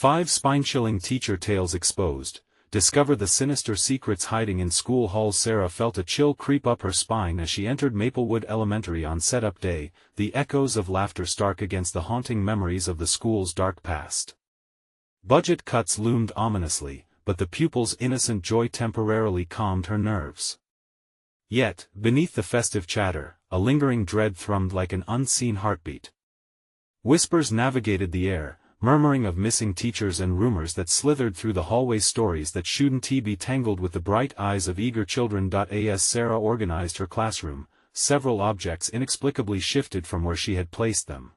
5 spine-chilling teacher tales exposed. Discover the sinister secrets hiding in school halls. Sarah felt a chill creep up her spine as she entered Maplewood Elementary on setup day, the echoes of laughter stark against the haunting memories of the school's dark past. Budget cuts loomed ominously, but the pupils' innocent joy temporarily calmed her nerves. Yet, beneath the festive chatter, a lingering dread thrummed like an unseen heartbeat. Whispers navigated the air, murmuring of missing teachers and rumors that slithered through the hallways, stories that shouldn't be tangled with the bright eyes of eager children. As Sarah organized her classroom, several objects inexplicably shifted from where she had placed them.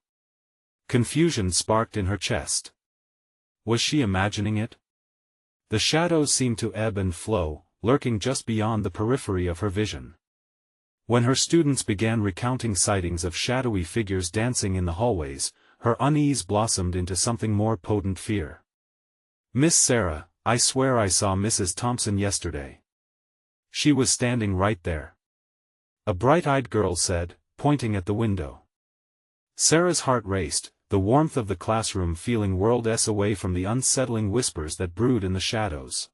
Confusion sparked in her chest. Was she imagining it? The shadows seemed to ebb and flow, lurking just beyond the periphery of her vision. When her students began recounting sightings of shadowy figures dancing in the hallways, her unease blossomed into something more potent: fear. "Miss Sarah, I swear I saw Mrs. Thompson yesterday. She was standing right there," a bright-eyed girl said, pointing at the window. Sarah's heart raced, the warmth of the classroom feeling worlds away from the unsettling whispers that brewed in the shadows.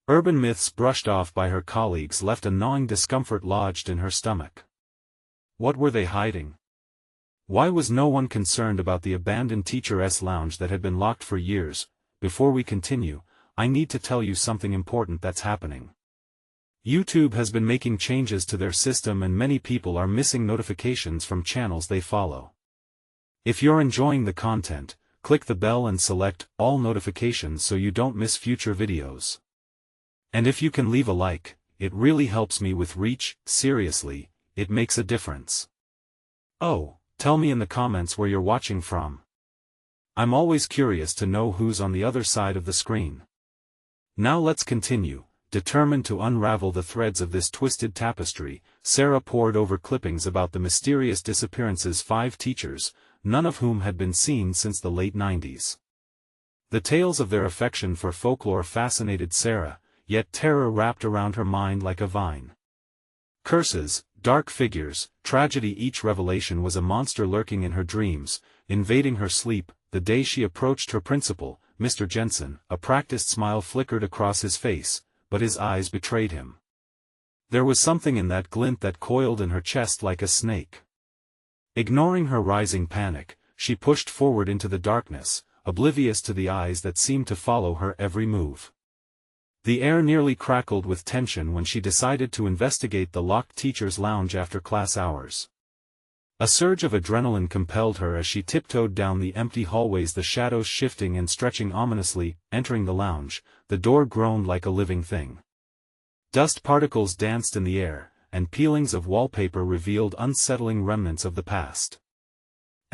Urban myths brushed off by her colleagues left a gnawing discomfort lodged in her stomach. What were they hiding? Why was no one concerned about the abandoned teacher's lounge that had been locked for years? Before we continue, I need to tell you something important that's happening. YouTube has been making changes to their system and many people are missing notifications from channels they follow. If you're enjoying the content, click the bell and select all notifications so you don't miss future videos. And if you can leave a like, it really helps me with reach. Seriously, it makes a difference. Oh, tell me in the comments where you're watching from. I'm always curious to know who's on the other side of the screen. Now let's continue. Determined to unravel the threads of this twisted tapestry, Sarah pored over clippings about the mysterious disappearances of 5 teachers, none of whom had been seen since the late 90s. The tales of their affection for folklore fascinated Sarah, yet terror wrapped around her mind like a vine. Curses, dark figures, tragedy. Each revelation was a monster lurking in her dreams, invading her sleep. The day she approached her principal, Mr. Jensen, a practiced smile flickered across his face, but his eyes betrayed him. There was something in that glint that coiled in her chest like a snake. Ignoring her rising panic, she pushed forward into the darkness, oblivious to the eyes that seemed to follow her every move. The air nearly crackled with tension when she decided to investigate the locked teacher's lounge after class hours. A surge of adrenaline compelled her as she tiptoed down the empty hallways, the shadows shifting and stretching ominously. Entering the lounge, the door groaned like a living thing. Dust particles danced in the air, and peelings of wallpaper revealed unsettling remnants of the past.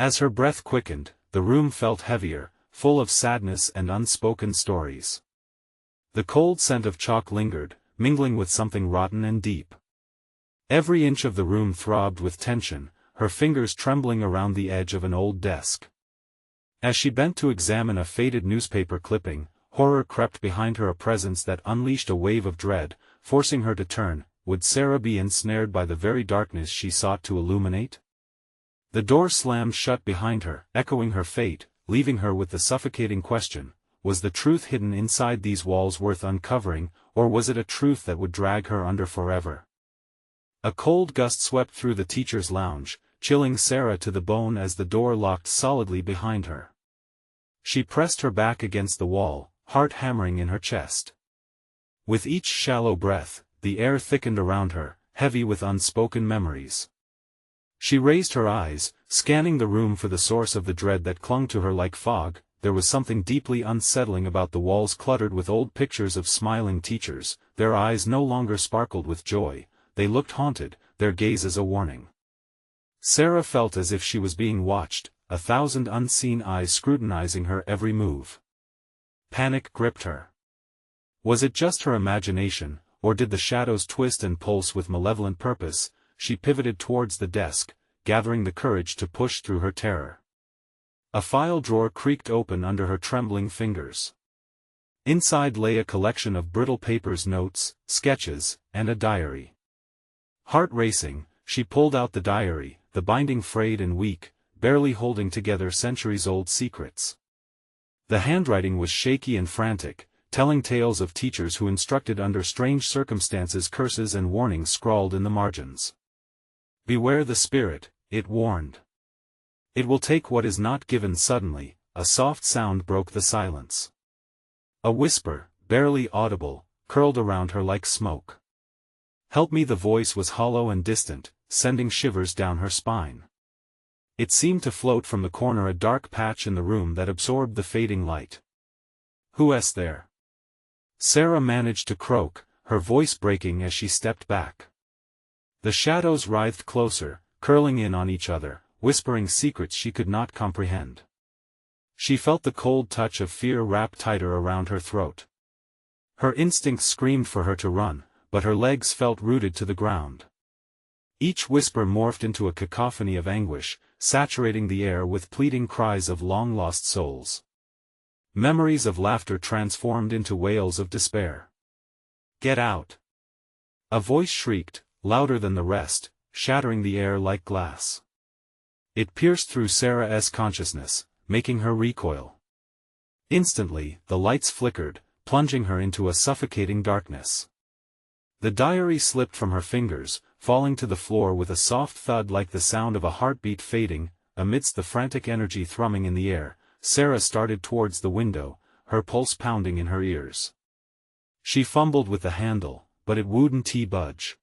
As her breath quickened, the room felt heavier, full of sadness and unspoken stories. The cold scent of chalk lingered, mingling with something rotten and deep. Every inch of the room throbbed with tension, her fingers trembling around the edge of an old desk. As she bent to examine a faded newspaper clipping, horror crept behind her, a presence that unleashed a wave of dread, forcing her to turn. Would Sarah be ensnared by the very darkness she sought to illuminate? The door slammed shut behind her, echoing her fate, leaving her with the suffocating question: was the truth hidden inside these walls worth uncovering, or was it a truth that would drag her under forever? A cold gust swept through the teacher's lounge, chilling Sarah to the bone as the door locked solidly behind her. She pressed her back against the wall, heart hammering in her chest. With each shallow breath, the air thickened around her, heavy with unspoken memories. She raised her eyes, scanning the room for the source of the dread that clung to her like fog. There was something deeply unsettling about the walls cluttered with old pictures of smiling teachers. Their eyes no longer sparkled with joy, they looked haunted, their gazes a warning. Sarah felt as if she was being watched, 1,000 unseen eyes scrutinizing her every move. Panic gripped her. Was it just her imagination, or did the shadows twist and pulse with malevolent purpose? She pivoted towards the desk, gathering the courage to push through her terror. A file drawer creaked open under her trembling fingers. Inside lay a collection of brittle papers, notes, sketches, and a diary. Heart racing, she pulled out the diary, the binding frayed and weak, barely holding together centuries-old secrets. The handwriting was shaky and frantic, telling tales of teachers who instructed under strange circumstances, curses and warnings scrawled in the margins. "Beware the spirit," it warned. "It will take what is not given suddenly." A soft sound broke the silence. A whisper, barely audible, curled around her like smoke. "Help me." The voice was hollow and distant, sending shivers down her spine. It seemed to float from the corner, a dark patch in the room that absorbed the fading light. "Who's there?" Sarah managed to croak, her voice breaking as she stepped back. The shadows writhed closer, curling in on each other, whispering secrets she could not comprehend. She felt the cold touch of fear wrap tighter around her throat. Her instincts screamed for her to run, but her legs felt rooted to the ground. Each whisper morphed into a cacophony of anguish, saturating the air with pleading cries of long-lost souls. Memories of laughter transformed into wails of despair. "Get out!" A voice shrieked, louder than the rest, shattering the air like glass. It pierced through Sarah's consciousness, making her recoil. Instantly, the lights flickered, plunging her into a suffocating darkness. The diary slipped from her fingers, falling to the floor with a soft thud like the sound of a heartbeat fading. Amidst the frantic energy thrumming in the air, Sarah started towards the window, her pulse pounding in her ears. She fumbled with the handle, but it wouldn't budge.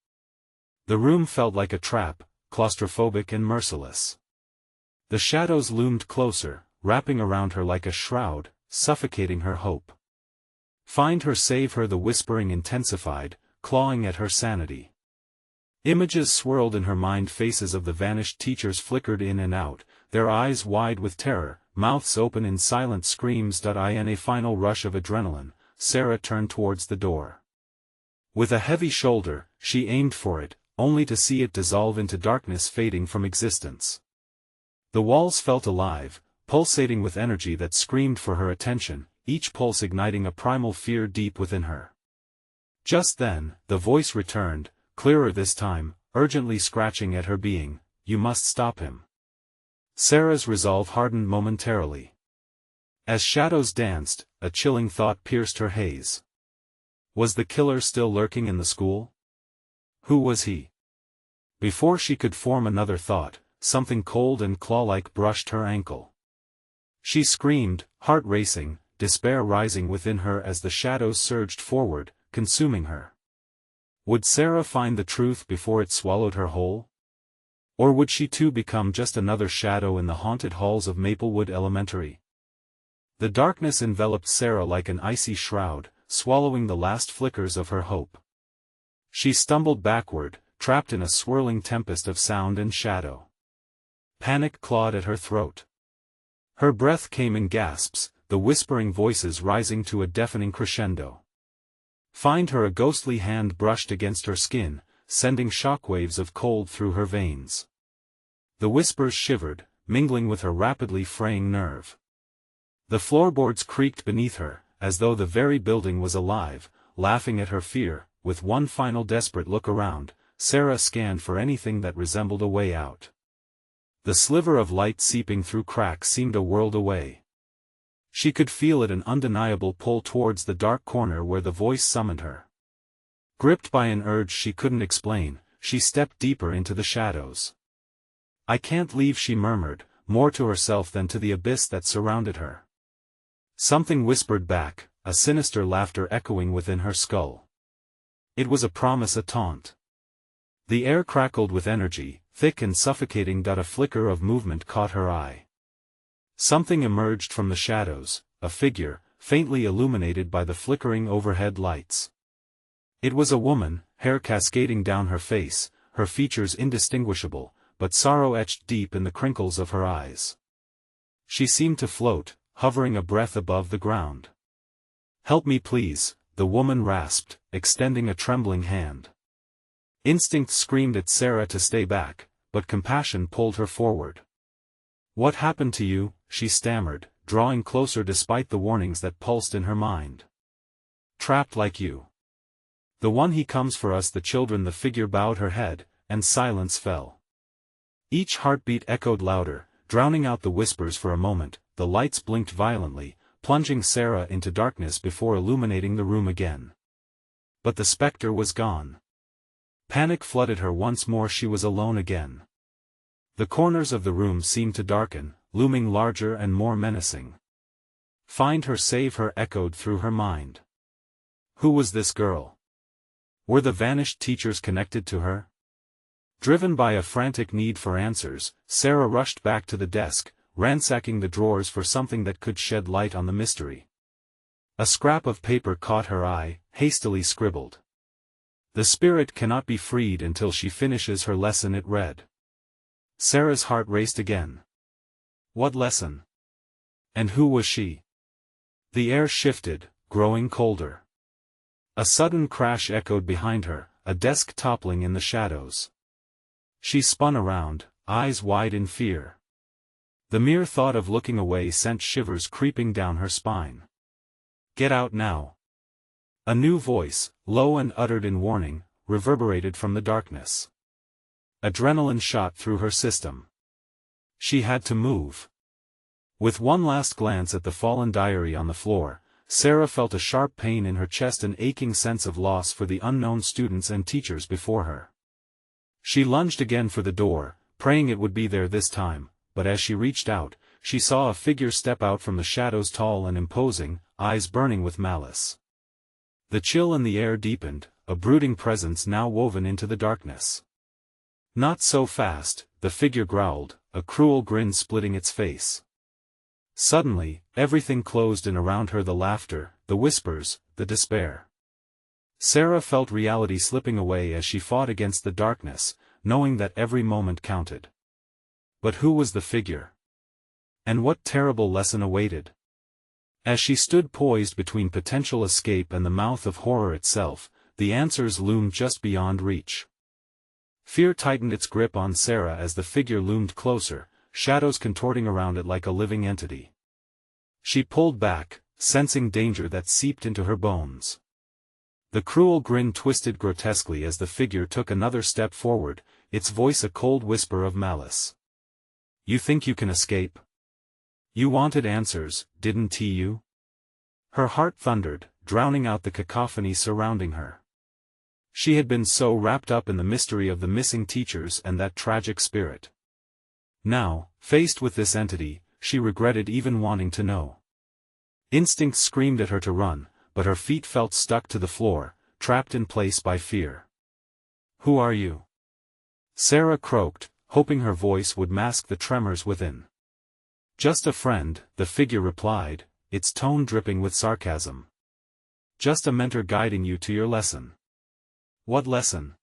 The room felt like a trap, claustrophobic and merciless. The shadows loomed closer, wrapping around her like a shroud, suffocating her hope. "Find her, save her." The whispering intensified, clawing at her sanity. Images swirled in her mind, faces of the vanished teachers flickered in and out, their eyes wide with terror, mouths open in silent screams. In a final rush of adrenaline, Sarah turned towards the door. With a heavy shoulder, she aimed for it, only to see it dissolve into darkness, fading from existence. The walls felt alive, pulsating with energy that screamed for her attention, each pulse igniting a primal fear deep within her. Just then, the voice returned, clearer this time, urgently scratching at her being. "You must stop him." Sarah's resolve hardened momentarily. As shadows danced, a chilling thought pierced her haze. Was the killer still lurking in the school? Who was he? Before she could form another thought, something cold and claw-like brushed her ankle. She screamed, heart racing, despair rising within her as the shadows surged forward, consuming her. Would Sarah find the truth before it swallowed her whole? Or would she too become just another shadow in the haunted halls of Maplewood Elementary? The darkness enveloped Sarah like an icy shroud, swallowing the last flickers of her hope. She stumbled backward, trapped in a swirling tempest of sound and shadow. Panic clawed at her throat. Her breath came in gasps, the whispering voices rising to a deafening crescendo. "Find her!" A ghostly hand brushed against her skin, sending shockwaves of cold through her veins. The whispers shivered, mingling with her rapidly fraying nerve. The floorboards creaked beneath her, as though the very building was alive, laughing at her fear. With one final desperate look around, Sarah scanned for anything that resembled a way out. The sliver of light seeping through cracks seemed a world away. She could feel it, an undeniable pull towards the dark corner where the voice summoned her. Gripped by an urge she couldn't explain, she stepped deeper into the shadows. "I can't leave," she murmured, more to herself than to the abyss that surrounded her. Something whispered back, a sinister laughter echoing within her skull. It was a promise, a taunt. The air crackled with energy, thick and suffocating. A flicker of movement caught her eye. Something emerged from the shadows, a figure, faintly illuminated by the flickering overhead lights. It was a woman, hair cascading down her face, her features indistinguishable, but sorrow etched deep in the crinkles of her eyes. She seemed to float, hovering a breath above the ground. "Help me please," the woman rasped, extending a trembling hand. Instinct screamed at Sarah to stay back, but compassion pulled her forward. "What happened to you?" she stammered, drawing closer despite the warnings that pulsed in her mind. "Trapped like you. The one he comes for us, the children." The figure bowed her head, and silence fell. Each heartbeat echoed louder, drowning out the whispers. For a moment, the lights blinked violently, plunging Sarah into darkness before illuminating the room again. But the specter was gone. Panic flooded her once more. She was alone again. The corners of the room seemed to darken, looming larger and more menacing. Find her, save her, echoed through her mind. Who was this girl? Were the vanished teachers connected to her? Driven by a frantic need for answers, Sarah rushed back to the desk, ransacking the drawers for something that could shed light on the mystery. A scrap of paper caught her eye, hastily scribbled. "The spirit cannot be freed until she finishes her lesson," it read. Sarah's heart raced again. What lesson? And who was she? The air shifted, growing colder. A sudden crash echoed behind her, a desk toppling in the shadows. She spun around, eyes wide in fear. The mere thought of looking away sent shivers creeping down her spine. "Get out now." A new voice, low and uttered in warning, reverberated from the darkness. Adrenaline shot through her system. She had to move. With one last glance at the fallen diary on the floor, Sarah felt a sharp pain in her chest, an aching sense of loss for the unknown students and teachers before her. She lunged again for the door, praying it would be there this time, but as she reached out, she saw a figure step out from the shadows, tall and imposing, eyes burning with malice. The chill in the air deepened, a brooding presence now woven into the darkness. "Not so fast," the figure growled, a cruel grin splitting its face. Suddenly, everything closed in around her, the laughter, the whispers, the despair. Sarah felt reality slipping away as she fought against the darkness, knowing that every moment counted. But who was the figure? And what terrible lesson awaited? As she stood poised between potential escape and the mouth of horror itself, the answers loomed just beyond reach. Fear tightened its grip on Sarah as the figure loomed closer, shadows contorting around it like a living entity. She pulled back, sensing danger that seeped into her bones. The cruel grin twisted grotesquely as the figure took another step forward, its voice a cold whisper of malice. "You think you can escape? You wanted answers, didn't you?" Her heart thundered, drowning out the cacophony surrounding her. She had been so wrapped up in the mystery of the missing teachers and that tragic spirit. Now, faced with this entity, she regretted even wanting to know. Instinct screamed at her to run, but her feet felt stuck to the floor, trapped in place by fear. "Who are you?" Sarah croaked, hoping her voice would mask the tremors within. "Just a friend," the figure replied, its tone dripping with sarcasm. "Just a mentor guiding you to your lesson." "What lesson?"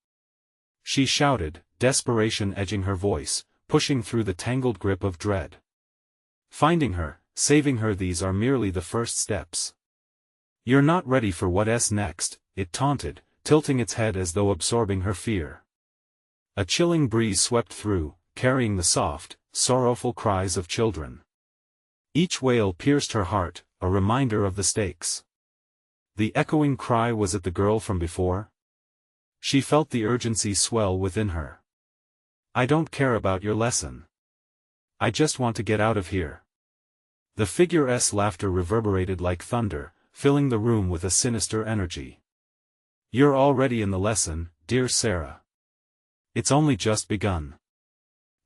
she shouted, desperation edging her voice, pushing through the tangled grip of dread. "Finding her, saving her, these are merely the first steps. You're not ready for what's next," it taunted, tilting its head as though absorbing her fear. A chilling breeze swept through, carrying the soft, sorrowful cries of children. Each wail pierced her heart, a reminder of the stakes. The echoing cry, was it the girl from before? She felt the urgency swell within her. "I don't care about your lesson. I just want to get out of here." The figure's laughter reverberated like thunder, filling the room with a sinister energy. "You're already in the lesson, dear Sarah. It's only just begun."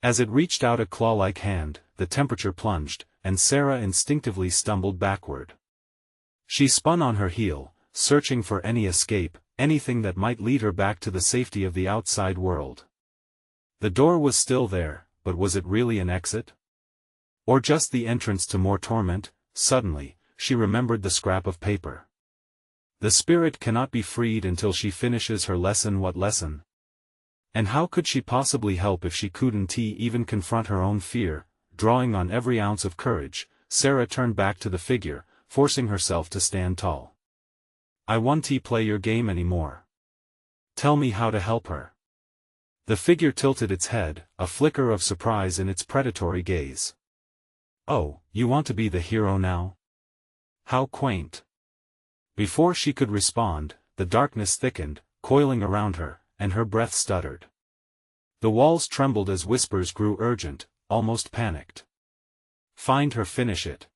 As it reached out a claw-like hand, the temperature plunged, and Sarah instinctively stumbled backward. She spun on her heel, searching for any escape, anything that might lead her back to the safety of the outside world. The door was still there, but was it really an exit? Or just the entrance to more torment? Suddenly, she remembered the scrap of paper. "The spirit cannot be freed until she finishes her lesson." What lesson? And how could she possibly help if she couldn't even confront her own fear? Drawing on every ounce of courage, Sarah turned back to the figure, forcing herself to stand tall. "I won't play your game anymore. Tell me how to help her." The figure tilted its head, a flicker of surprise in its predatory gaze. "Oh, you want to be the hero now? How quaint." Before she could respond, the darkness thickened, coiling around her, and her breath stuttered. The walls trembled as whispers grew urgent, almost panicked. "Find her, finish it.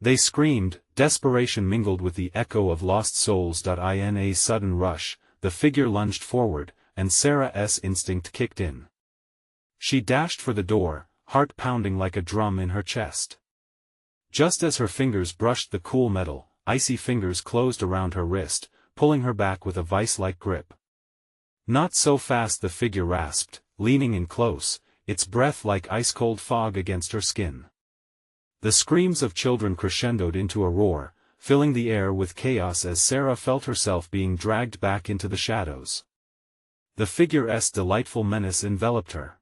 They screamed, desperation mingled with the echo of lost souls. In a sudden rush, the figure lunged forward, and Sarah's instinct kicked in. She dashed for the door, heart pounding like a drum in her chest. Just as her fingers brushed the cool metal, icy fingers closed around her wrist, pulling her back with a vice-like grip. Not so fast, the figure rasped, leaning in close, its breath like ice-cold fog against her skin. The screams of children crescendoed into a roar, filling the air with chaos as Sarah felt herself being dragged back into the shadows. The figure's delightful menace enveloped her.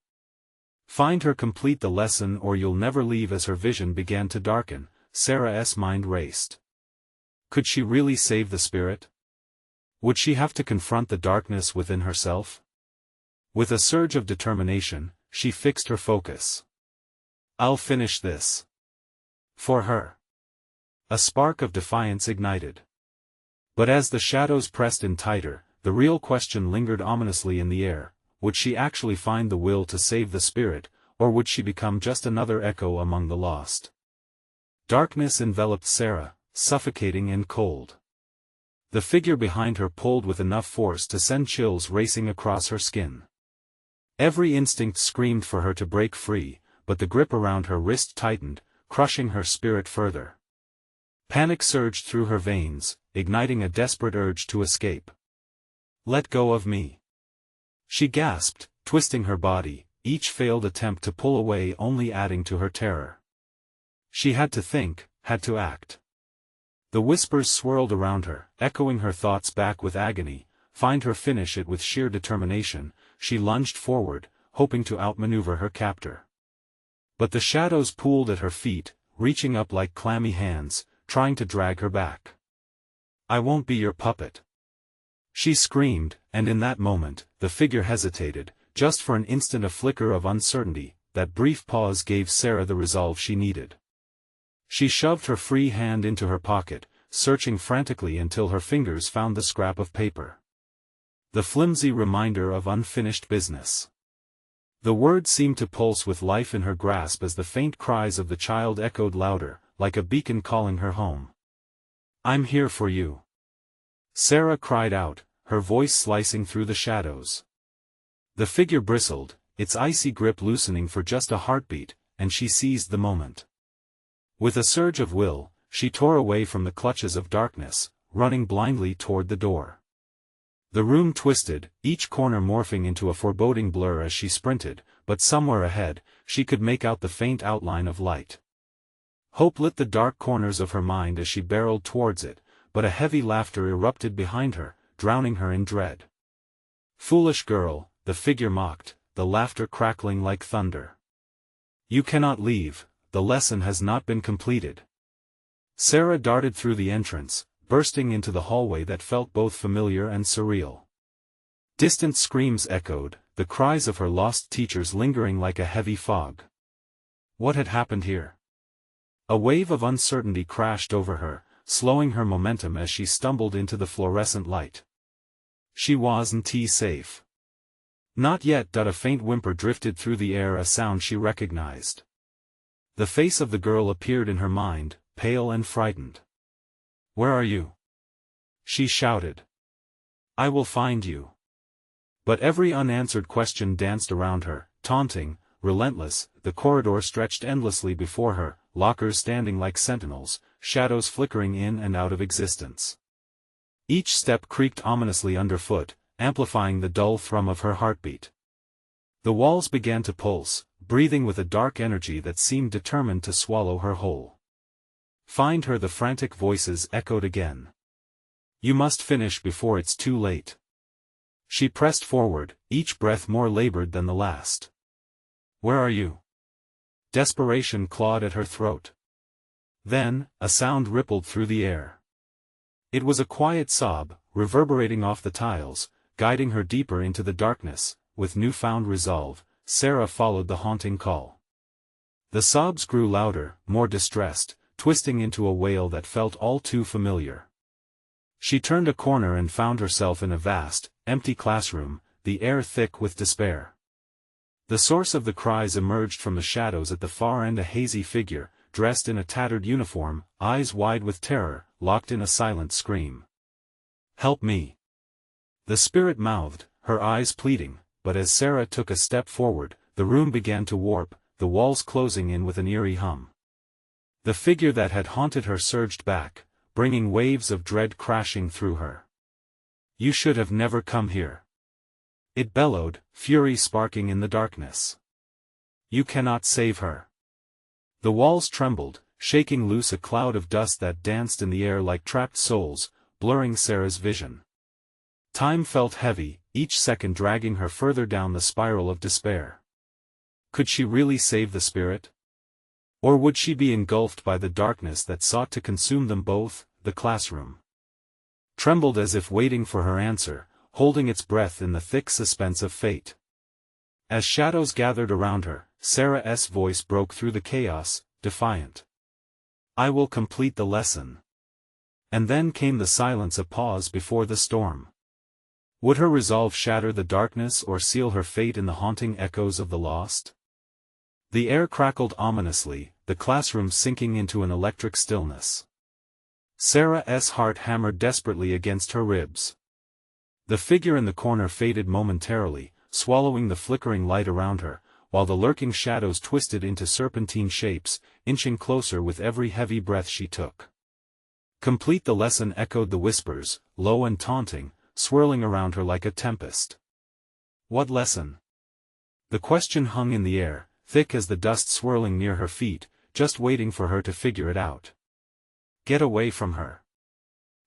Find her, complete the lesson, or you'll never leave. As her vision began to darken, Sarah's mind raced. Could she really save the spirit? Would she have to confront the darkness within herself? With a surge of determination, she fixed her focus. I'll finish this. For her. A spark of defiance ignited. But as the shadows pressed in tighter, the real question lingered ominously in the air: would she actually find the will to save the spirit, or would she become just another echo among the lost? Darkness enveloped Sarah, suffocating and cold. The figure behind her pulled with enough force to send chills racing across her skin. Every instinct screamed for her to break free, but the grip around her wrist tightened, crushing her spirit further. Panic surged through her veins, igniting a desperate urge to escape. Let go of me. She gasped, twisting her body, each failed attempt to pull away only adding to her terror. She had to think, had to act. The whispers swirled around her, echoing her thoughts back with agony. Find her, finish it. With sheer determination, she lunged forward, hoping to outmaneuver her captor. But the shadows pooled at her feet, reaching up like clammy hands, trying to drag her back. I won't be your puppet. She screamed, and in that moment, the figure hesitated, just for an instant, a flicker of uncertainty. That brief pause gave Sarah the resolve she needed. She shoved her free hand into her pocket, searching frantically until her fingers found the scrap of paper. The flimsy reminder of unfinished business. The word seemed to pulse with life in her grasp as the faint cries of the child echoed louder, like a beacon calling her home. I'm here for you. Sarah cried out, her voice slicing through the shadows. The figure bristled, its icy grip loosening for just a heartbeat, and she seized the moment. With a surge of will, she tore away from the clutches of darkness, running blindly toward the door. The room twisted, each corner morphing into a foreboding blur as she sprinted, but somewhere ahead, she could make out the faint outline of light. Hope lit the dark corners of her mind as she barreled towards it, but a heavy laughter erupted behind her, drowning her in dread. Foolish girl, the figure mocked, the laughter crackling like thunder. You cannot leave, the lesson has not been completed. Sarah darted through the entrance, bursting into the hallway that felt both familiar and surreal. Distant screams echoed, the cries of her lost teachers lingering like a heavy fog. What had happened here? A wave of uncertainty crashed over her, slowing her momentum as she stumbled into the fluorescent light. She wasn't safe. Not yet. A faint whimper drifted through the air, a sound she recognized. The face of the girl appeared in her mind, pale and frightened. Where are you? She shouted. I will find you. But every unanswered question danced around her, taunting, relentless. The corridor stretched endlessly before her, lockers standing like sentinels, shadows flickering in and out of existence. Each step creaked ominously underfoot, amplifying the dull thrum of her heartbeat. The walls began to pulse, breathing with a dark energy that seemed determined to swallow her whole. Find her, the frantic voices echoed again. You must finish before it's too late. She pressed forward, each breath more labored than the last. Where are you? Desperation clawed at her throat. Then, a sound rippled through the air. It was a quiet sob, reverberating off the tiles, guiding her deeper into the darkness. With newfound resolve, Sarah followed the haunting call. The sobs grew louder, more distressed, twisting into a wail that felt all too familiar. She turned a corner and found herself in a vast, empty classroom, the air thick with despair. The source of the cries emerged from the shadows at the far end, a hazy figure, dressed in a tattered uniform, eyes wide with terror, locked in a silent scream. "Help me!" the spirit mouthed, her eyes pleading, but as Sarah took a step forward, the room began to warp, the walls closing in with an eerie hum. The figure that had haunted her surged back, bringing waves of dread crashing through her. "You should have never come here," it bellowed, fury sparking in the darkness. "You cannot save her." The walls trembled, shaking loose a cloud of dust that danced in the air like trapped souls, blurring Sarah's vision. Time felt heavy, each second dragging her further down the spiral of despair. Could she really save the spirit? Or would she be engulfed by the darkness that sought to consume them both? The classroom trembled as if waiting for her answer, holding its breath in the thick suspense of fate. As shadows gathered around her, Sarah's voice broke through the chaos, defiant. "I will complete the lesson." And then came the silence, a pause before the storm. Would her resolve shatter the darkness or seal her fate in the haunting echoes of the lost? The air crackled ominously, the classroom sinking into an electric stillness. Sarah's heart hammered desperately against her ribs. The figure in the corner faded momentarily, swallowing the flickering light around her, while the lurking shadows twisted into serpentine shapes, inching closer with every heavy breath she took. "Complete the lesson," echoed the whispers, low and taunting, swirling around her like a tempest. What lesson? The question hung in the air, thick as the dust swirling near her feet, just waiting for her to figure it out. "Get away from her!"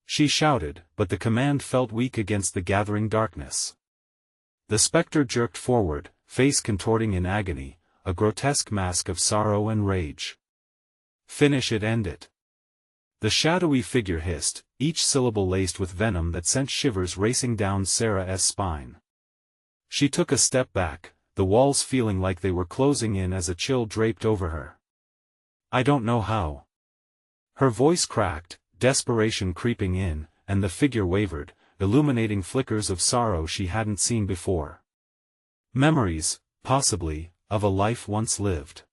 she shouted, but the command felt weak against the gathering darkness. The specter jerked forward, face contorting in agony, a grotesque mask of sorrow and rage. "Finish it, end it!" the shadowy figure hissed, each syllable laced with venom that sent shivers racing down Sarah's spine. She took a step back, the walls feeling like they were closing in as a chill draped over her. "I don't know how." Her voice cracked, desperation creeping in, and the figure wavered, illuminating flickers of sorrow she hadn't seen before. Memories, possibly, of a life once lived.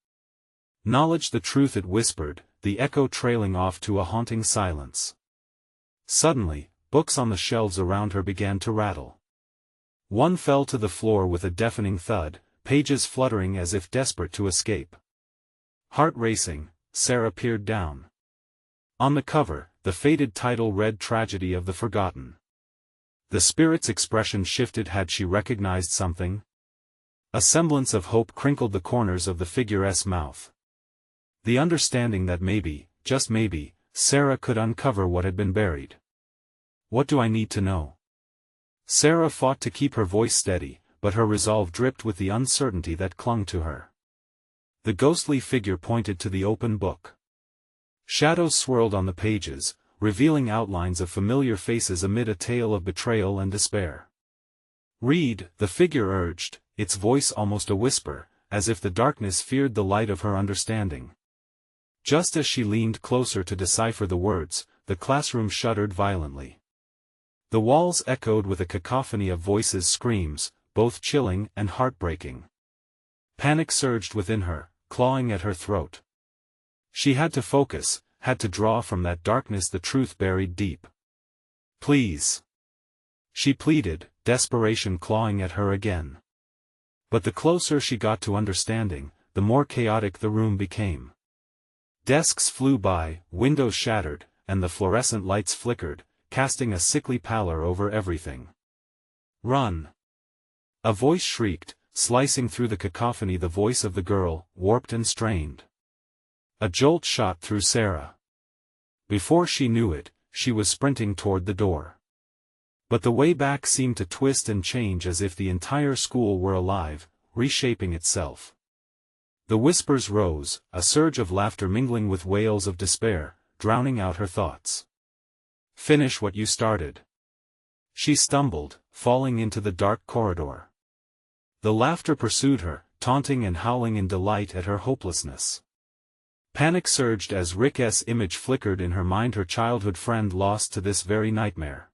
Knowledge, the truth it whispered, the echo trailing off to a haunting silence. Suddenly, books on the shelves around her began to rattle. One fell to the floor with a deafening thud, pages fluttering as if desperate to escape. Heart racing, Sarah peered down. On the cover, the faded title read "Tragedy of the Forgotten." The spirit's expression shifted. Had she recognized something? A semblance of hope crinkled the corners of the figure's mouth. The understanding that maybe, just maybe, Sarah could uncover what had been buried. "What do I need to know?" Sarah fought to keep her voice steady, but her resolve dripped with the uncertainty that clung to her. The ghostly figure pointed to the open book. Shadows swirled on the pages, revealing outlines of familiar faces amid a tale of betrayal and despair. "Read," the figure urged, its voice almost a whisper, as if the darkness feared the light of her understanding. Just as she leaned closer to decipher the words, the classroom shuddered violently. The walls echoed with a cacophony of voices, screams, both chilling and heartbreaking. Panic surged within her, clawing at her throat. She had to focus, had to draw from that darkness the truth buried deep. "Please," she pleaded, desperation clawing at her again. But the closer she got to understanding, the more chaotic the room became. Desks flew by, windows shattered, and the fluorescent lights flickered, casting a sickly pallor over everything. "Run!" a voice shrieked, slicing through the cacophony, the voice of the girl, warped and strained. A jolt shot through Sarah. Before she knew it, she was sprinting toward the door. But the way back seemed to twist and change as if the entire school were alive, reshaping itself. The whispers rose, a surge of laughter mingling with wails of despair, drowning out her thoughts. "Finish what you started." She stumbled, falling into the dark corridor. The laughter pursued her, taunting and howling in delight at her hopelessness. Panic surged as Rick's image flickered in her mind, her childhood friend lost to this very nightmare.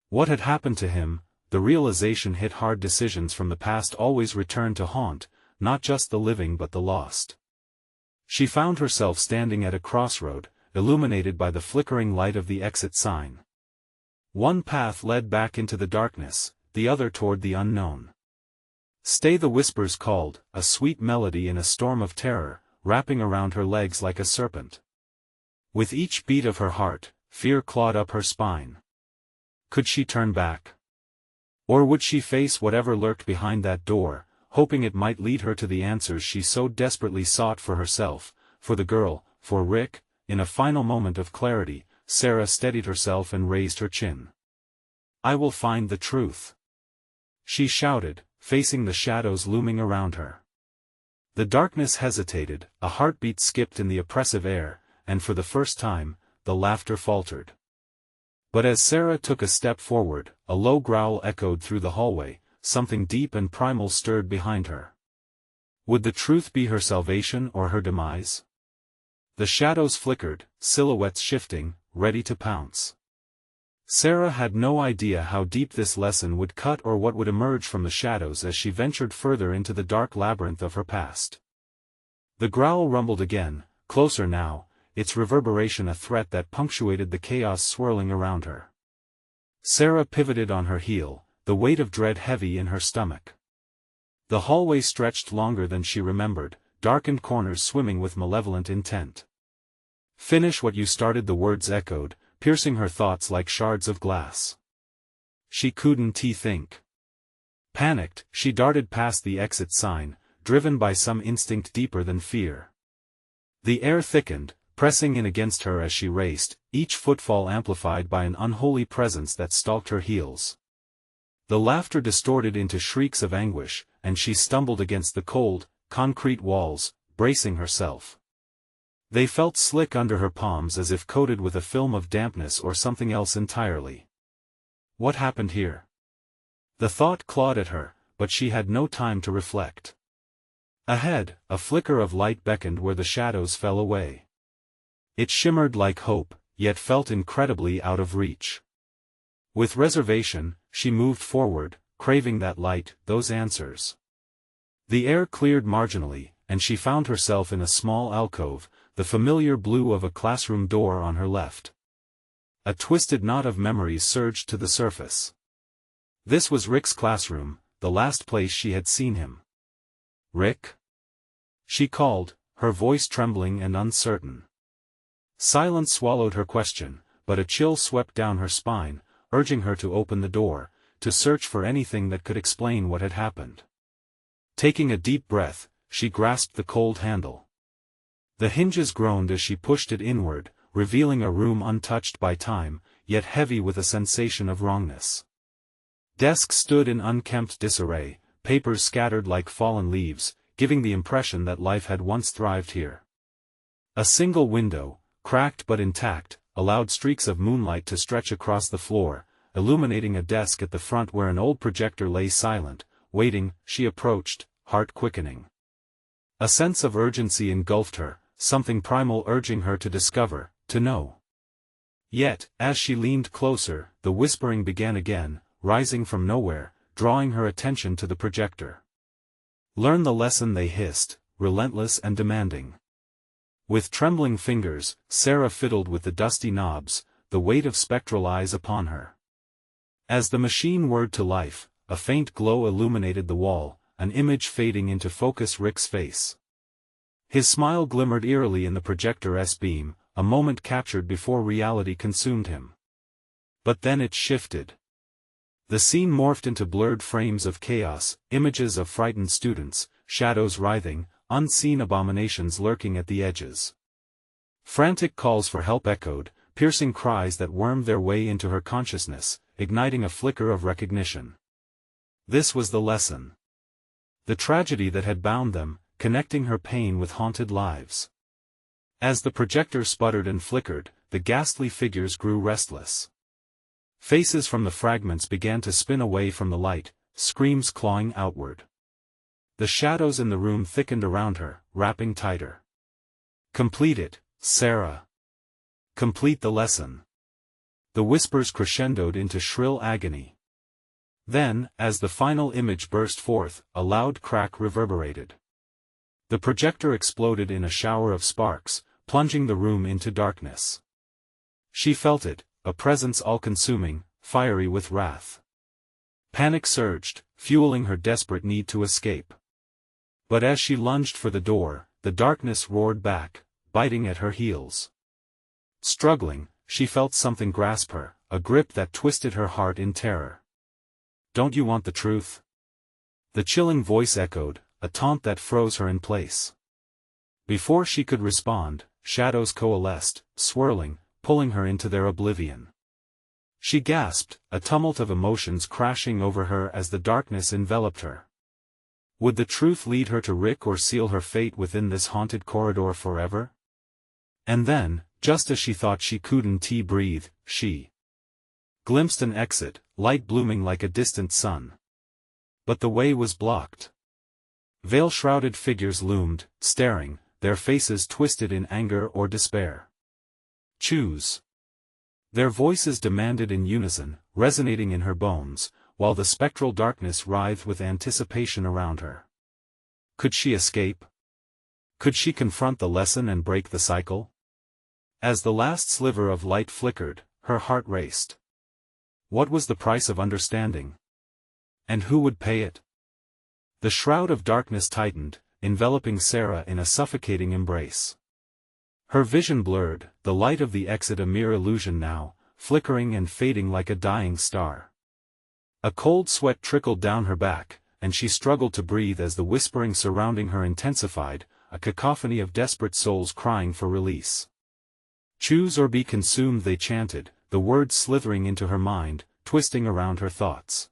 What had happened to him? The realization hit hard. Decisions from the past always return to haunt, not just the living but the lost. She found herself standing at a crossroad, illuminated by the flickering light of the exit sign. One path led back into the darkness, the other toward the unknown. Stay, the whispers called, a sweet melody in a storm of terror, wrapping around her legs like a serpent. With each beat of her heart, fear clawed up her spine. Could she turn back? Or would she face whatever lurked behind that door, hoping it might lead her to the answers she so desperately sought for herself, for the girl, for Rick? In a final moment of clarity, Sarah steadied herself and raised her chin. "I will find the truth," she shouted, facing the shadows looming around her. The darkness hesitated, a heartbeat skipped in the oppressive air, and for the first time, the laughter faltered. But as Sarah took a step forward, a low growl echoed through the hallway, something deep and primal stirred behind her. Would the truth be her salvation or her demise? The shadows flickered, silhouettes shifting, ready to pounce. Sarah had no idea how deep this lesson would cut or what would emerge from the shadows as she ventured further into the dark labyrinth of her past. The growl rumbled again, closer now, its reverberation a threat that punctuated the chaos swirling around her. Sarah pivoted on her heel, the weight of dread heavy in her stomach. The hallway stretched longer than she remembered, darkened corners swimming with malevolent intent. "Finish what you started," the words echoed, piercing her thoughts like shards of glass. She couldn't think. Panicked, she darted past the exit sign, driven by some instinct deeper than fear. The air thickened, pressing in against her as she raced, each footfall amplified by an unholy presence that stalked her heels. The laughter distorted into shrieks of anguish, and she stumbled against the cold, concrete walls, bracing herself. They felt slick under her palms as if coated with a film of dampness or something else entirely. What happened here? The thought clawed at her, but she had no time to reflect. Ahead, a flicker of light beckoned where the shadows fell away. It shimmered like hope, yet felt incredibly out of reach. With reservation, she moved forward, craving that light, those answers. The air cleared marginally, and she found herself in a small alcove, the familiar blue of a classroom door on her left. A twisted knot of memories surged to the surface. This was Rick's classroom, the last place she had seen him. "Rick?" she called, her voice trembling and uncertain. Silence swallowed her question, but a chill swept down her spine, urging her to open the door, to search for anything that could explain what had happened. Taking a deep breath, she grasped the cold handle. The hinges groaned as she pushed it inward, revealing a room untouched by time, yet heavy with a sensation of wrongness. Desks stood in unkempt disarray, papers scattered like fallen leaves, giving the impression that life had once thrived here. A single window, cracked but intact, allowed streaks of moonlight to stretch across the floor, illuminating a desk at the front where an old projector lay silent, waiting. She approached, heart quickening. A sense of urgency engulfed her, something primal urging her to discover, to know. Yet, as she leaned closer, the whispering began again, rising from nowhere, drawing her attention to the projector. "Learn the lesson," they hissed, relentless and demanding. With trembling fingers, Sarah fiddled with the dusty knobs, the weight of spectral eyes upon her. As the machine whirred to life, a faint glow illuminated the wall, an image fading into focus: Rick's face. His smile glimmered eerily in the projector's beam, a moment captured before reality consumed him. But then it shifted. The scene morphed into blurred frames of chaos, images of frightened students, shadows writhing, unseen abominations lurking at the edges. Frantic calls for help echoed, piercing cries that wormed their way into her consciousness, igniting a flicker of recognition. This was the lesson. The tragedy that had bound them, connecting her pain with haunted lives. As the projector sputtered and flickered, the ghastly figures grew restless. Faces from the fragments began to spin away from the light, screams clawing outward. The shadows in the room thickened around her, wrapping tighter. "Complete it, Sarah. Complete the lesson." The whispers crescendoed into shrill agony. Then, as the final image burst forth, a loud crack reverberated. The projector exploded in a shower of sparks, plunging the room into darkness. She felt it, a presence all-consuming, fiery with wrath. Panic surged, fueling her desperate need to escape. But as she lunged for the door, the darkness roared back, biting at her heels. Struggling, she felt something grasp her, a grip that twisted her heart in terror. "Don't you want the truth?" The chilling voice echoed, a taunt that froze her in place. Before she could respond, shadows coalesced, swirling, pulling her into their oblivion. She gasped, a tumult of emotions crashing over her as the darkness enveloped her. Would the truth lead her to Rick or seal her fate within this haunted corridor forever? And then, just as she thought she couldn't breathe, she glimpsed an exit, light blooming like a distant sun. But the way was blocked. Veil-shrouded figures loomed, staring, their faces twisted in anger or despair. "Choose." Their voices demanded in unison, resonating in her bones, while the spectral darkness writhed with anticipation around her. Could she escape? Could she confront the lesson and break the cycle? As the last sliver of light flickered, her heart raced. What was the price of understanding? And who would pay it? The shroud of darkness tightened, enveloping Sarah in a suffocating embrace. Her vision blurred, the light of the exit a mere illusion now, flickering and fading like a dying star. A cold sweat trickled down her back, and she struggled to breathe as the whispering surrounding her intensified, a cacophony of desperate souls crying for release. "Choose or be consumed," they chanted, the words slithering into her mind, twisting around her thoughts.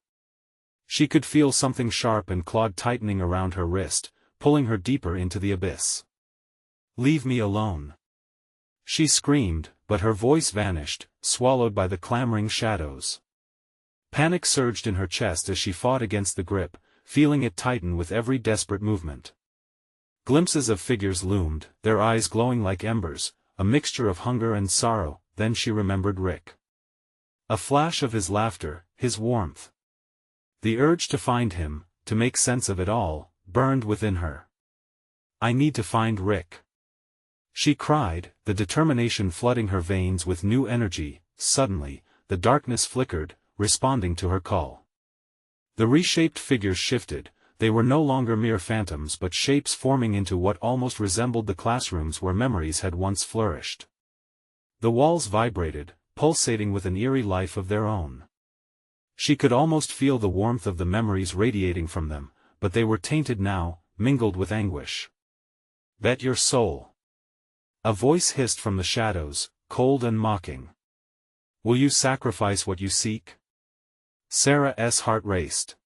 She could feel something sharp and clawed tightening around her wrist, pulling her deeper into the abyss. "Leave me alone!" She screamed, but her voice vanished, swallowed by the clamoring shadows. Panic surged in her chest as she fought against the grip, feeling it tighten with every desperate movement. Glimpses of figures loomed, their eyes glowing like embers, a mixture of hunger and sorrow. Then she remembered Rick. A flash of his laughter, his warmth. The urge to find him, to make sense of it all, burned within her. "I need to find Rick," she cried, the determination flooding her veins with new energy. Suddenly, the darkness flickered, responding to her call. The reshaped figures shifted, they were no longer mere phantoms but shapes forming into what almost resembled the classrooms where memories had once flourished. The walls vibrated, pulsating with an eerie life of their own. She could almost feel the warmth of the memories radiating from them, but they were tainted now, mingled with anguish. "Bet your soul!" A voice hissed from the shadows, cold and mocking. "Will you sacrifice what you seek?" Sarah's heart raced.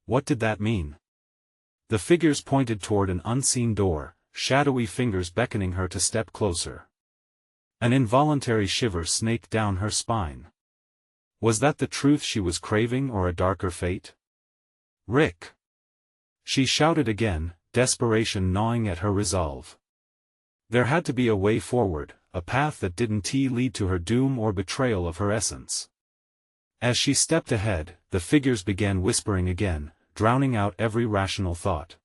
What did that mean? The figures pointed toward an unseen door, shadowy fingers beckoning her to step closer. An involuntary shiver snaked down her spine. Was that the truth she was craving or a darker fate? "Rick!" She shouted again, desperation gnawing at her resolve. There had to be a way forward, a path that didn't lead to her doom or betrayal of her essence. As she stepped ahead, the figures began whispering again, drowning out every rational thought.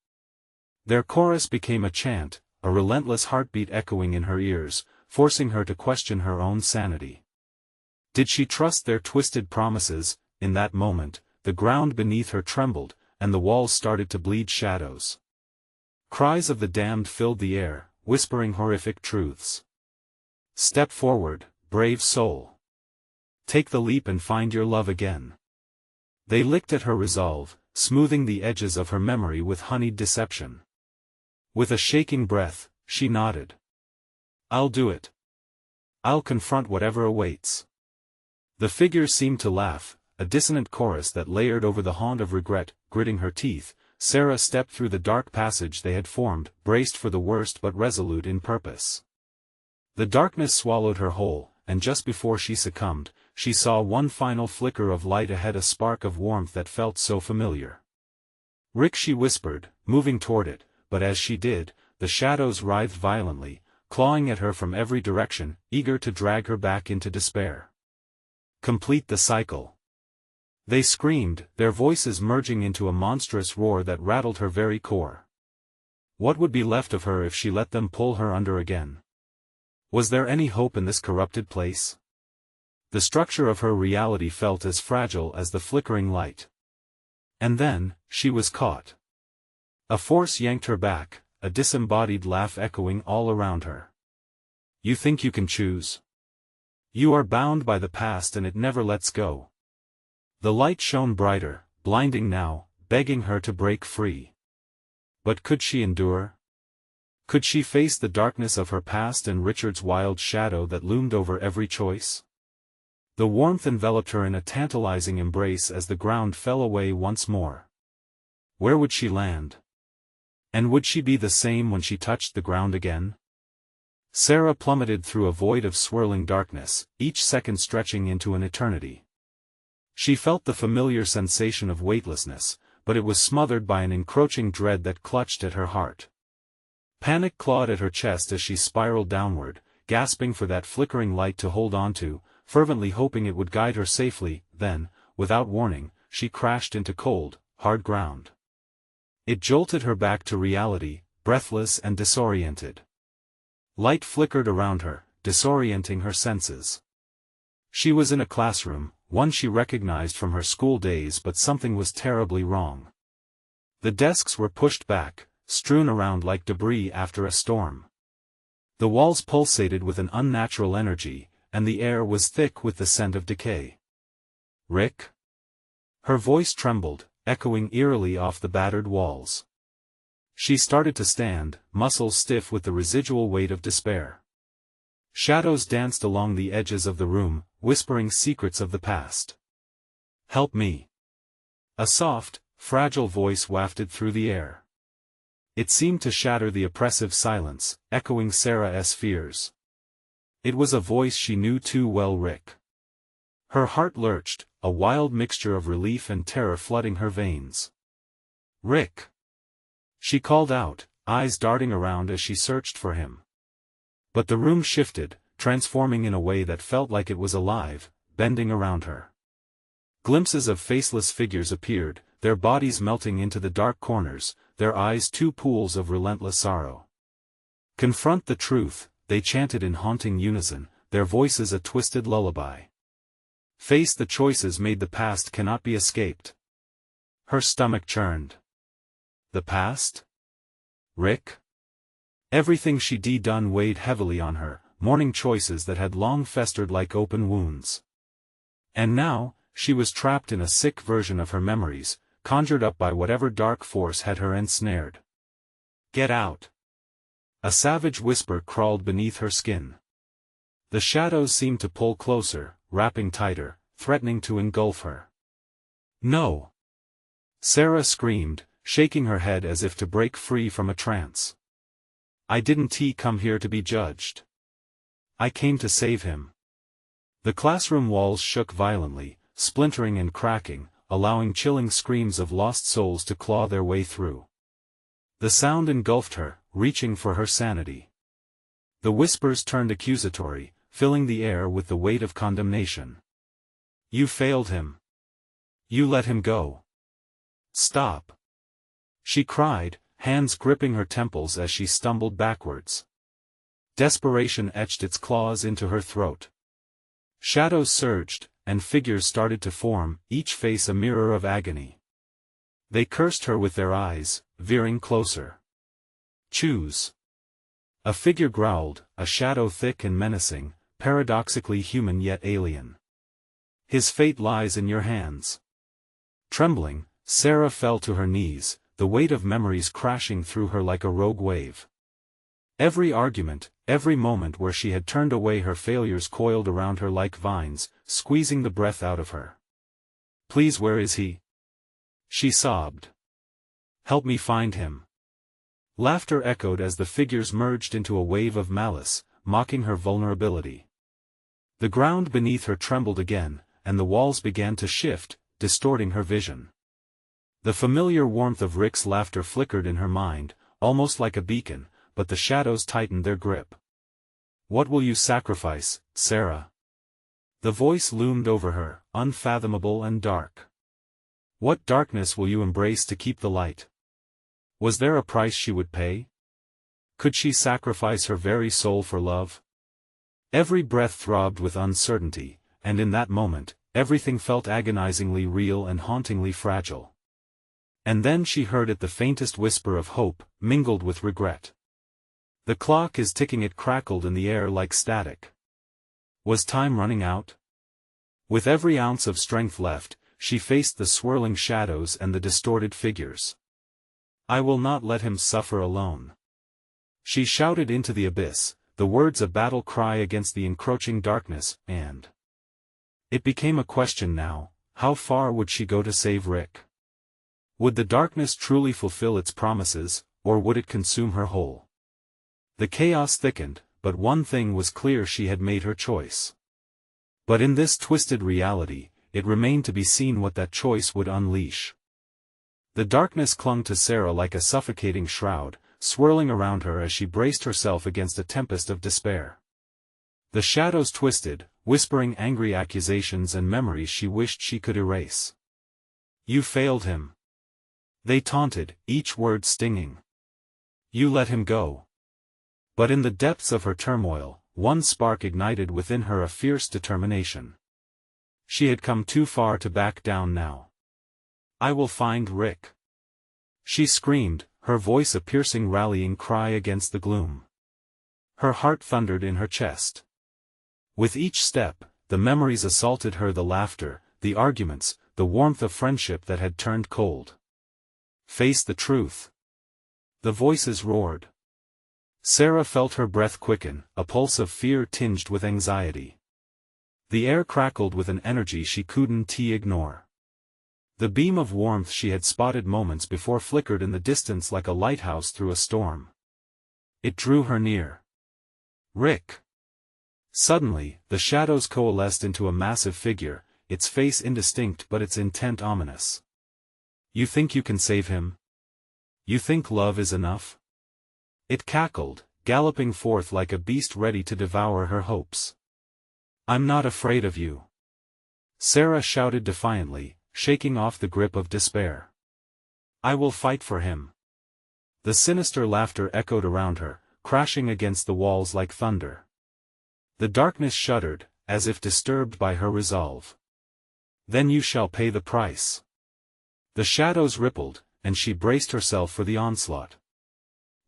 Their chorus became a chant, a relentless heartbeat echoing in her ears, forcing her to question her own sanity. Did she trust their twisted promises? In that moment, the ground beneath her trembled, and the walls started to bleed shadows. Cries of the damned filled the air, whispering horrific truths. "Step forward, brave soul. Take the leap and find your love again." They licked at her resolve, smoothing the edges of her memory with honeyed deception. With a shaking breath, she nodded. "I'll do it. I'll confront whatever awaits." The figures seemed to laugh, a dissonant chorus that layered over the haunt of regret. Gritting her teeth, Sarah stepped through the dark passage they had formed, braced for the worst but resolute in purpose. The darkness swallowed her whole, and just before she succumbed, she saw one final flicker of light ahead, a spark of warmth that felt so familiar. "Rick," she whispered, moving toward it, but as she did, the shadows writhed violently, clawing at her from every direction, eager to drag her back into despair. "Complete the cycle!" they screamed, their voices merging into a monstrous roar that rattled her very core. What would be left of her if she let them pull her under again? Was there any hope in this corrupted place? The structure of her reality felt as fragile as the flickering light. And then, she was caught. A force yanked her back, a disembodied laugh echoing all around her. You think you can choose? You are bound by the past and it never lets go. The light shone brighter, blinding now, begging her to break free. But could she endure? Could she face the darkness of her past and Richard's wild shadow that loomed over every choice? The warmth enveloped her in a tantalizing embrace as the ground fell away once more. Where would she land? And would she be the same when she touched the ground again? Sarah plummeted through a void of swirling darkness, each second stretching into an eternity. She felt the familiar sensation of weightlessness, but it was smothered by an encroaching dread that clutched at her heart. Panic clawed at her chest as she spiraled downward, gasping for that flickering light to hold on to, fervently hoping it would guide her safely. Then, without warning, she crashed into cold, hard ground. It jolted her back to reality, breathless and disoriented. Light flickered around her, disorienting her senses. She was in a classroom, one she recognized from her school days, but something was terribly wrong. The desks were pushed back, strewn around like debris after a storm. The walls pulsated with an unnatural energy, and the air was thick with the scent of decay. Rick? Her voice trembled, echoing eerily off the battered walls. She started to stand, muscles stiff with the residual weight of despair. Shadows danced along the edges of the room, whispering secrets of the past. Help me. A soft, fragile voice wafted through the air. It seemed to shatter the oppressive silence, echoing Sarah's fears. It was a voice she knew too well. Rick. Her heart lurched, a wild mixture of relief and terror flooding her veins. Rick! She called out, eyes darting around as she searched for him. But the room shifted, transforming in a way that felt like it was alive, bending around her. Glimpses of faceless figures appeared, their bodies melting into the dark corners, their eyes two pools of relentless sorrow. Confront the truth, they chanted in haunting unison, their voices a twisted lullaby. Face the choices made, the past cannot be escaped. Her stomach churned. The past? Rick? Everything she'd done weighed heavily on her, mourning choices that had long festered like open wounds. And now, she was trapped in a sick version of her memories, conjured up by whatever dark force had her ensnared. Get out! A savage whisper crawled beneath her skin. The shadows seemed to pull closer, wrapping tighter, threatening to engulf her. No! Sarah screamed, shaking her head as if to break free from a trance. I didn't come here to be judged. I came to save him. The classroom walls shook violently, splintering and cracking, allowing chilling screams of lost souls to claw their way through. The sound engulfed her, reaching for her sanity. The whispers turned accusatory, filling the air with the weight of condemnation. You failed him. You let him go. Stop! She cried, hands gripping her temples as she stumbled backwards. Desperation etched its claws into her throat. Shadows surged, and figures started to form, each face a mirror of agony. They cursed her with their eyes, veering closer. Choose. A figure growled, a shadow thick and menacing, paradoxically human yet alien. His fate lies in your hands. Trembling, Sarah fell to her knees, the weight of memories crashing through her like a rogue wave. Every argument, every moment where she had turned away, her failures coiled around her like vines, squeezing the breath out of her. Please, where is he? She sobbed. Help me find him. Laughter echoed as the figures merged into a wave of malice, mocking her vulnerability. The ground beneath her trembled again, and the walls began to shift, distorting her vision. The familiar warmth of Rick's laughter flickered in her mind, almost like a beacon, but the shadows tightened their grip. What will you sacrifice, Sarah? The voice loomed over her, unfathomable and dark. What darkness will you embrace to keep the light? Was there a price she would pay? Could she sacrifice her very soul for love? Every breath throbbed with uncertainty, and in that moment, everything felt agonizingly real and hauntingly fragile. And then she heard it, the faintest whisper of hope, mingled with regret. "The clock is ticking," it crackled in the air like static. Was time running out? With every ounce of strength left, she faced the swirling shadows and the distorted figures. "I will not let him suffer alone." She shouted into the abyss, the words a battle cry against the encroaching darkness, and it became a question now: how far would she go to save Rick? Would the darkness truly fulfill its promises, or would it consume her whole? The chaos thickened, but one thing was clear: she had made her choice. But in this twisted reality, it remained to be seen what that choice would unleash. The darkness clung to Sarah like a suffocating shroud, swirling around her as she braced herself against a tempest of despair. The shadows twisted, whispering angry accusations and memories she wished she could erase. "You failed him," they taunted, each word stinging. "You let him go." But in the depths of her turmoil, one spark ignited within her, a fierce determination. She had come too far to back down now. "I will find Rick," she screamed, her voice a piercing rallying cry against the gloom. Her heart thundered in her chest. With each step, the memories assaulted her: the laughter, the arguments, the warmth of friendship that had turned cold. "Face the truth," the voices roared. Sarah felt her breath quicken, a pulse of fear tinged with anxiety. The air crackled with an energy she couldn't ignore. The beam of warmth she had spotted moments before flickered in the distance like a lighthouse through a storm. It drew her near. "Rick!" Suddenly, the shadows coalesced into a massive figure, its face indistinct but its intent ominous. "You think you can save him? You think love is enough?" It cackled, galloping forth like a beast ready to devour her hopes. "I'm not afraid of you," Sarah shouted defiantly, shaking off the grip of despair. "I will fight for him." The sinister laughter echoed around her, crashing against the walls like thunder. The darkness shuddered, as if disturbed by her resolve. "Then you shall pay the price." The shadows rippled, and she braced herself for the onslaught.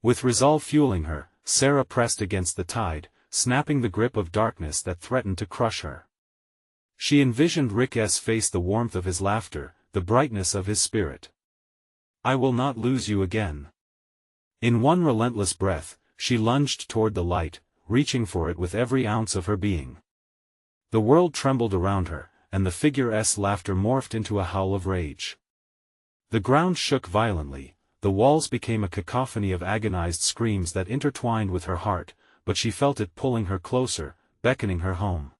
With resolve fueling her, Sarah pressed against the tide, snapping the grip of darkness that threatened to crush her. She envisioned Rick's face, the warmth of his laughter, the brightness of his spirit. "I will not lose you again." In one relentless breath, she lunged toward the light, reaching for it with every ounce of her being. The world trembled around her, and the figure's laughter morphed into a howl of rage. The ground shook violently. The walls became a cacophony of agonized screams that intertwined with her heart, but she felt it pulling her closer, beckoning her home.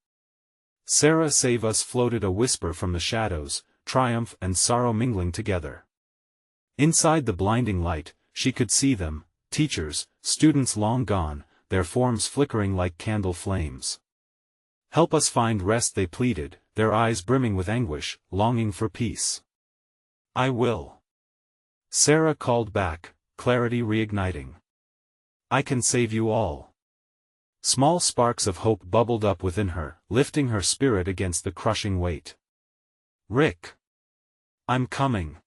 "Sarah, save us!" floated a whisper from the shadows, triumph and sorrow mingling together. Inside the blinding light, she could see them, teachers, students long gone, their forms flickering like candle flames. "Help us find rest," they pleaded, their eyes brimming with anguish, longing for peace. "I will," Sarah called back, clarity reigniting. "I can save you all." Small sparks of hope bubbled up within her, lifting her spirit against the crushing weight. "Rick! I'm coming!"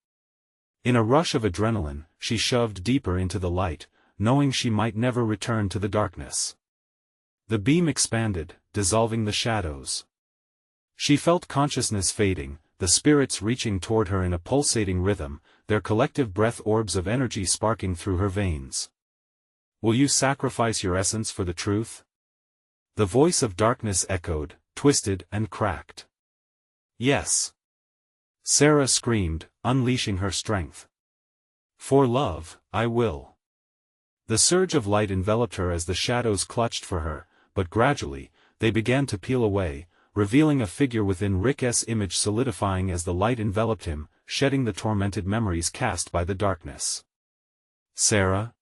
In a rush of adrenaline, she shoved deeper into the light, knowing she might never return to the darkness. The beam expanded, dissolving the shadows. She felt consciousness fading, the spirits reaching toward her in a pulsating rhythm, their collective breath orbs of energy sparking through her veins. "Will you sacrifice your essence for the truth?" The voice of darkness echoed, twisted and cracked. "Yes," Sarah screamed, unleashing her strength. "For love, I will." The surge of light enveloped her as the shadows clutched for her, but gradually, they began to peel away, revealing a figure within Rick's image, solidifying as the light enveloped him, shedding the tormented memories cast by the darkness. "Sarah?"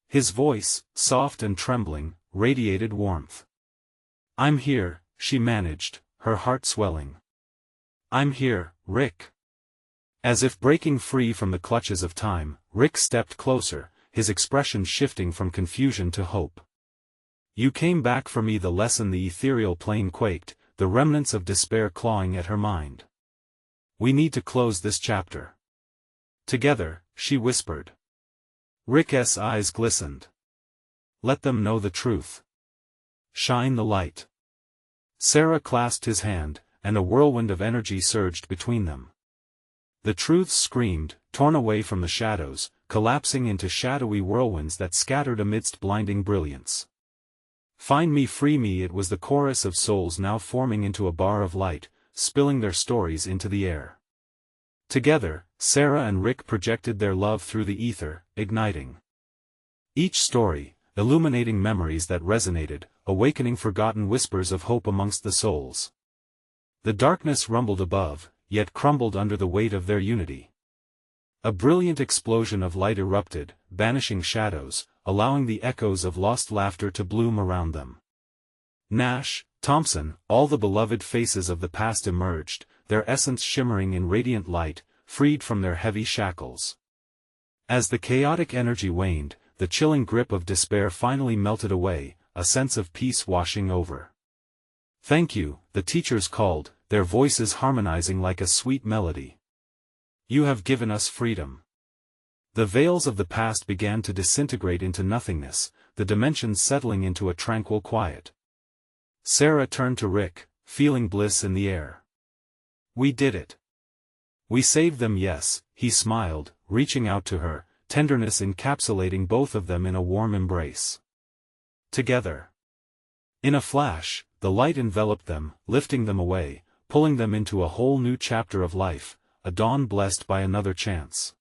His voice, soft and trembling, radiated warmth. "I'm here," she managed, her heart swelling. "I'm here, Rick." As if breaking free from the clutches of time, Rick stepped closer, his expression shifting from confusion to hope. "You came back for me." The lesson. The ethereal plane quaked, the remnants of despair clawing at her mind. "We need to close this chapter together," she whispered. Rick's eyes glistened. "Let them know the truth. Shine the light." Sarah clasped his hand, and a whirlwind of energy surged between them. The truths screamed, torn away from the shadows, collapsing into shadowy whirlwinds that scattered amidst blinding brilliance. "Find me, free me." It was the chorus of souls now forming into a bar of light, spilling their stories into the air. Together, Sarah and Rick projected their love through the ether, igniting each story, illuminating memories that resonated, awakening forgotten whispers of hope amongst the souls. The darkness rumbled above, yet crumbled under the weight of their unity. A brilliant explosion of light erupted, banishing shadows, allowing the echoes of lost laughter to bloom around them. Nash, Thompson, all the beloved faces of the past emerged, their essence shimmering in radiant light, freed from their heavy shackles. As the chaotic energy waned, the chilling grip of despair finally melted away, a sense of peace washing over. "Thank you," the teachers called, their voices harmonizing like a sweet melody. "You have given us freedom." The veils of the past began to disintegrate into nothingness, the dimensions settling into a tranquil quiet. Sarah turned to Rick, feeling bliss in the air. "We did it. We saved them." "Yes," he smiled, reaching out to her, tenderness encapsulating both of them in a warm embrace. Together. In a flash, the light enveloped them, lifting them away, pulling them into a whole new chapter of life, a dawn blessed by another chance.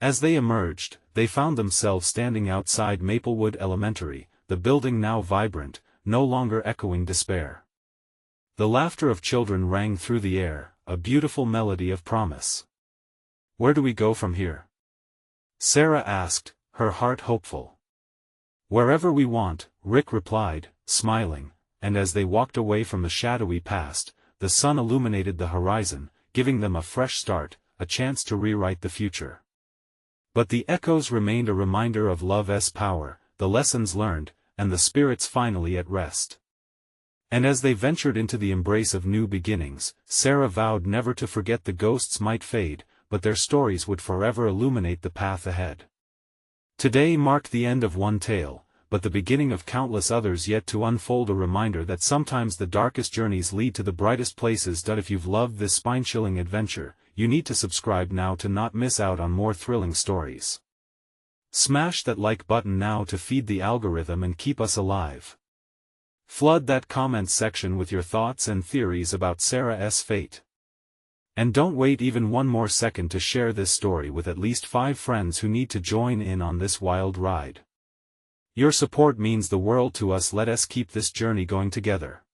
As they emerged, they found themselves standing outside Maplewood Elementary, the building now vibrant, no longer echoing despair. The laughter of children rang through the air, a beautiful melody of promise. "Where do we go from here?" Sarah asked, her heart hopeful. "Wherever we want," Rick replied, smiling, and as they walked away from the shadowy past, the sun illuminated the horizon, giving them a fresh start, a chance to rewrite the future. But the echoes remained a reminder of love's power, the lessons learned, and the spirits finally at rest. And as they ventured into the embrace of new beginnings, Sarah vowed never to forget. The ghosts might fade, but their stories would forever illuminate the path ahead. Today marked the end of one tale, but the beginning of countless others yet to unfold, a reminder that sometimes the darkest journeys lead to the brightest places. If you've loved this spine-chilling adventure, you need to subscribe now to not miss out on more thrilling stories. Smash that like button now to feed the algorithm and keep us alive. Flood that comments section with your thoughts and theories about Sarah's fate. And don't wait even one more second to share this story with at least 5 friends who need to join in on this wild ride. Your support means the world to us. Let us keep this journey going together.